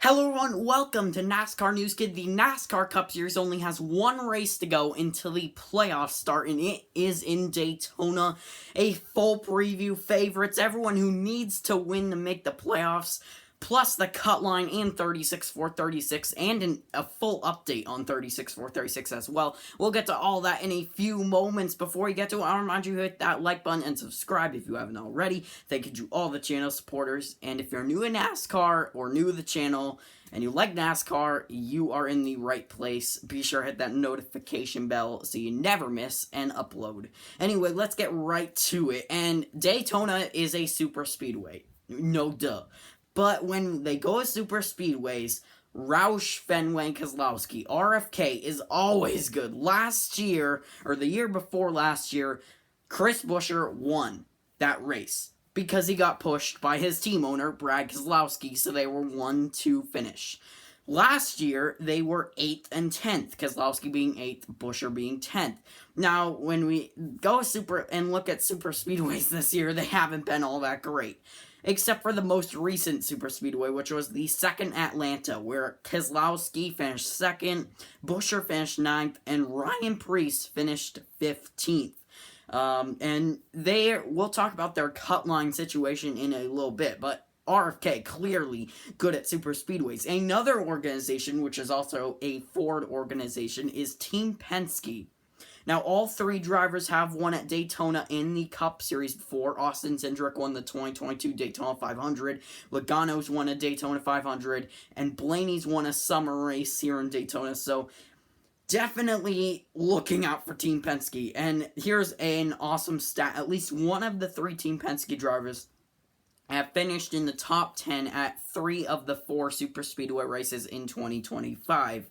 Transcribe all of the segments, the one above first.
Hello everyone, welcome to NASCAR News Kid. The NASCAR Cup Series only has one race to go until the playoffs start, and it is in Daytona. A full preview, favorites, everyone who needs to win to make the playoffs, plus the cut line and 36-4-36, and a full update on 36-4-36 as well. We'll get to all that in a few moments. Before we get to it, I'll remind you to hit that like button and subscribe if you haven't already. Thank you to all the channel supporters, and if you're new to NASCAR or new to the channel and you like NASCAR, you are in the right place. Be sure to hit that notification bell so you never miss an upload. Anyway, let's get right to it. And Daytona is a super speedway. No duh. But when they go to super speedways, Roush, Fenway, Keselowski, RFK is always good. Last year, or the year before last year, Chris Buescher won that race because he got pushed by his team owner, Brad Keselowski, so they were 1-2 finish. Last year, they were 8th and 10th, Keselowski being 8th, Buescher being 10th. Now, when we go and look at super speedways this year, they haven't been all that great. Except for the most recent super speedway, which was the second Atlanta, where Keselowski finished 2nd, Buescher finished 9th, and Ryan Preece finished 15th. And we'll talk about their cut line situation in a little bit, but RFK, clearly good at super speedways. Another organization, which is also a Ford organization, is Team Penske. Now, all three drivers have won at Daytona in the Cup Series before. Austin Cindric won the 2022 Daytona 500. Logano's won a Daytona 500. And Blaney's won a summer race here in Daytona. So, definitely looking out for Team Penske. And here's an awesome stat. At least one of the three Team Penske drivers have finished in the top 10 at 3 of the 4 super speedway races in 2025.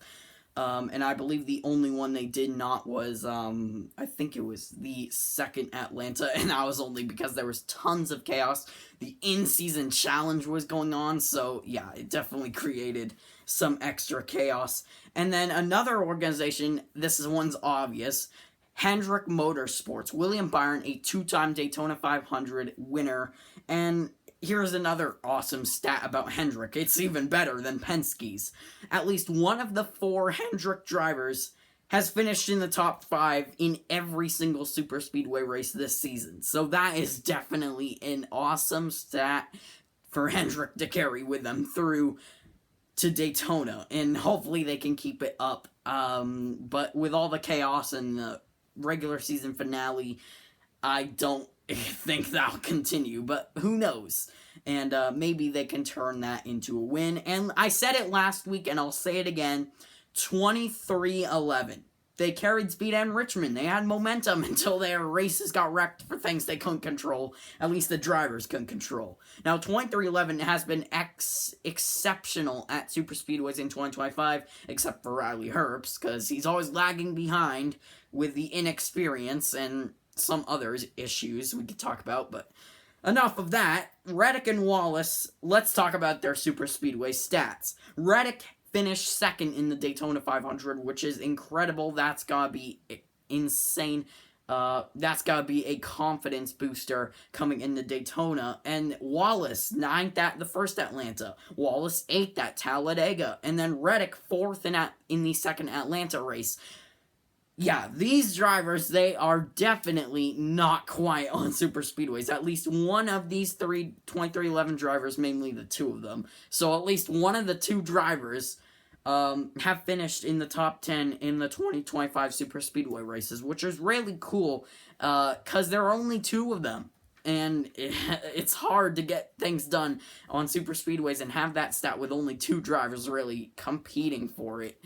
And I believe the only one they did not was, I think it was the second Atlanta, and that was only because there was tons of chaos. The in-season challenge was going on, so yeah, it definitely created some extra chaos. And then another organization, one's obvious, Hendrick Motorsports. William Byron, a 2-time Daytona 500 winner, and here's another awesome stat about Hendrick. It's even better than Penske's. At least one of the 4 Hendrick drivers has finished in the top 5 in every single super speedway race this season. So that is definitely an awesome stat for Hendrick to carry with them through to Daytona. And hopefully they can keep it up. But with all the chaos and the regular season finale, I don't think that'll continue, but who knows? And maybe they can turn that into a win. And I said it last week, and I'll say it again, 23-11. They carried speed in Richmond. They had momentum until their races got wrecked for things they couldn't control. At least the drivers couldn't control. Now, 23-11 has been exceptional at super speedways in 2025, except for Riley Herbst, because he's always lagging behind with the inexperience and some other issues we could talk about, but enough of that. Reddick and Wallace, let's talk about their super speedway stats. Reddick finished 2nd in the Daytona 500, which is incredible. That's gotta be insane. That's gotta be a confidence booster coming into Daytona. And Wallace, 9th at the first Atlanta. Wallace, 8th at Talladega. And then Reddick, 4th in the second Atlanta race. Yeah, these drivers, they are definitely not quiet on super speedways. At least one of these 23-11 drivers, mainly the 2 of them. So at least one of the 2 drivers have finished in the top 10 in the 2025 super speedway races, which is really cool because there are only 2 of them. And it's hard to get things done on super speedways and have that stat with only 2 drivers really competing for it.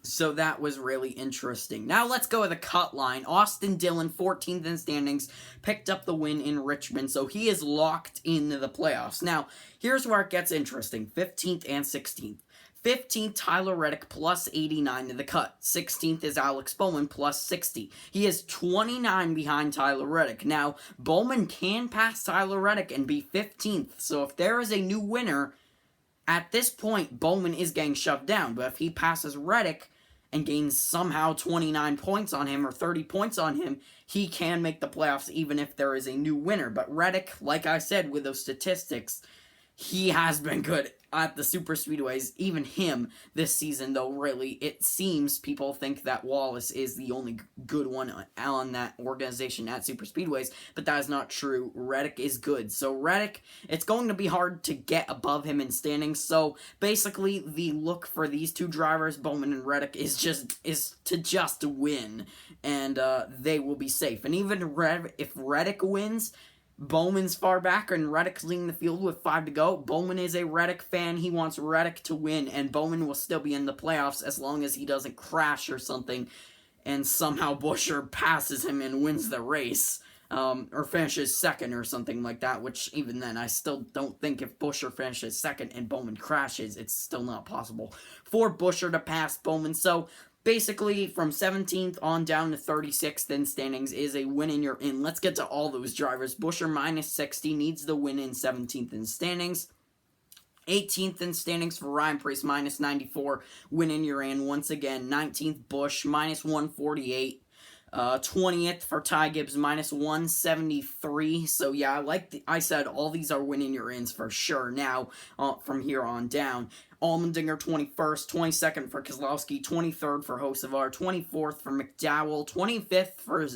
So that was really interesting. Now let's go with the cut line. Austin Dillon, 14th in standings, picked up the win in Richmond, so he is locked into the playoffs. Now, here's where it gets interesting. 15th and 16th. 15th, Tyler Reddick, plus 89 to the cut. 16th is Alex Bowman, plus 60. He is 29 behind Tyler Reddick. Now, Bowman can pass Tyler Reddick and be 15th, so if there is a new winner, at this point, Bowman is getting shoved down, but if he passes Reddick and gains somehow 29 points on him or 30 points on him, he can make the playoffs even if there is a new winner. But Reddick, like I said, with those statistics, he has been good at the super speedways, even him this season, though really it seems people think that Wallace is the only good one on that organization at super speedways, but that is not true. Reddick is good. So Reddick, it's going to be hard to get above him in standings. So basically the look for these two drivers, Bowman and Reddick, is to just win, and they will be safe. And even if Reddick wins, Bowman's far back, and Reddick's leading the field with 5 to go. Bowman is a Reddick fan. He wants Reddick to win, and Bowman will still be in the playoffs as long as he doesn't crash or something, and somehow Buescher passes him and wins the race, or finishes second or something like that, which even then, I still don't think if Buescher finishes second and Bowman crashes, it's still not possible for Buescher to pass Bowman. So basically, from 17th on down to 36th in standings is a win and you're in. Let's get to all those drivers. Buescher minus 60 needs the win in 17th in standings. 18th in standings for Ryan Preece, minus 94. Win and you're in. Once again, 19th Busch, minus 148. 20th for Ty Gibbs, minus 173. So yeah, like I said, all these are winning your ins for sure now, from here on down. Allmendinger 21st, 22nd for Keselowski, 23rd for Hocevar, 24th for McDowell, 25th for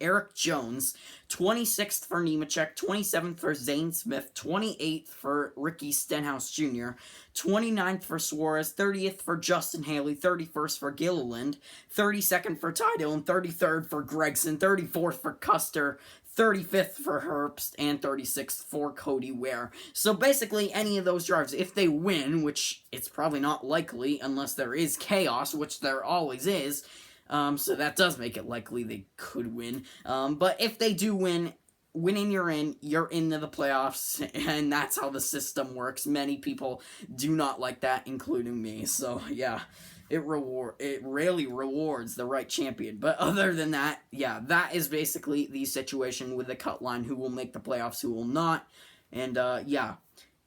Eric Jones, 26th for Nemechek, 27th for Zane Smith, 28th for Ricky Stenhouse Jr., 29th for Suarez, 30th for Justin Haley, 31st for Gilliland, 32nd for Ty Dillon, 33rd for Gregson, 34th for Custer, 35th for Herbst, and 36th for Cody Ware. So basically, any of those drivers, if they win, which it's probably not likely unless there is chaos, which there always is, so that does make it likely they could win. But if they do win, winning you're into the playoffs, and that's how the system works. Many people do not like that, including me. So yeah, it really rewards the right champion. But other than that, yeah, that is basically the situation with the cut line, who will make the playoffs, who will not. And yeah.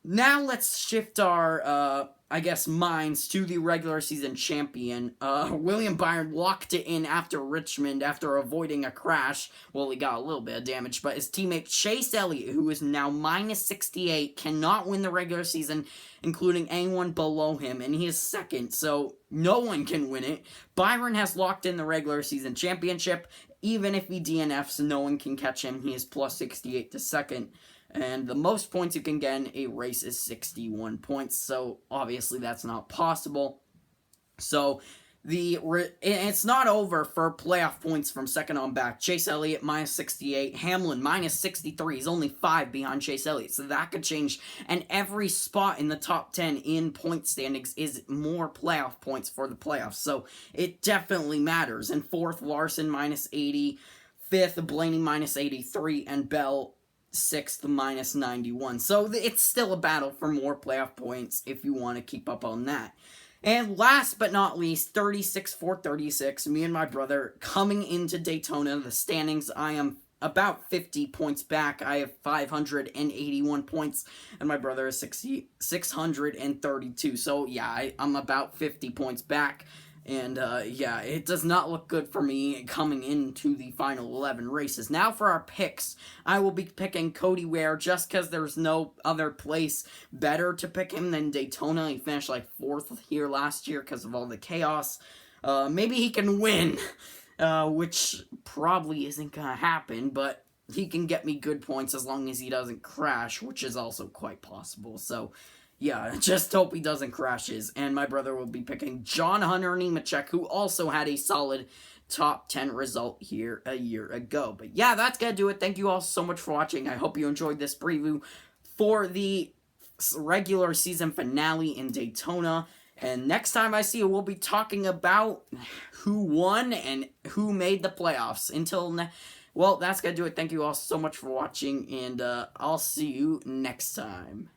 Now let's shift our, I guess, minds to the regular season champion. William Byron locked it in after Richmond after avoiding a crash. Well, he got a little bit of damage, but his teammate Chase Elliott, who is now minus 68, cannot win the regular season, including anyone below him, and he is second, so no one can win it. Byron has locked in the regular season championship. Even if he DNFs, no one can catch him. He is plus 68 to second. And the most points you can get in a race is 61 points. So, obviously, that's not possible. So, it's not over for playoff points from second on back. Chase Elliott, minus 68. Hamlin, minus 63. He's only 5 behind Chase Elliott. So, that could change. And every spot in the top 10 in point standings is more playoff points for the playoffs. So, it definitely matters. And fourth, Larson, minus 80. Fifth, Blaney, minus 83. And Bell, 6th, minus 91. So it's still a battle for more playoff points if you want to keep up on that. And last but not least, 36 for 36, me and my brother coming into Daytona. The standings, I am about 50 points back. I have 581 points, and my brother is 632. So yeah, I'm about 50 points back. And, yeah, it does not look good for me coming into the final 11 races. Now for our picks, I will be picking Cody Ware just because there's no other place better to pick him than Daytona. He finished, like, 4th here last year because of all the chaos. Maybe he can win, which probably isn't going to happen, but he can get me good points as long as he doesn't crash, which is also quite possible. So, yeah, just hope he doesn't crash his. And my brother will be picking John Hunter Nemechek, who also had a solid top 10 result here a year ago. But yeah, that's going to do it. Thank you all so much for watching. I hope you enjoyed this preview for the regular season finale in Daytona. And next time I see you, we'll be talking about who won and who made the playoffs. Well, that's going to do it. Thank you all so much for watching, and I'll see you next time.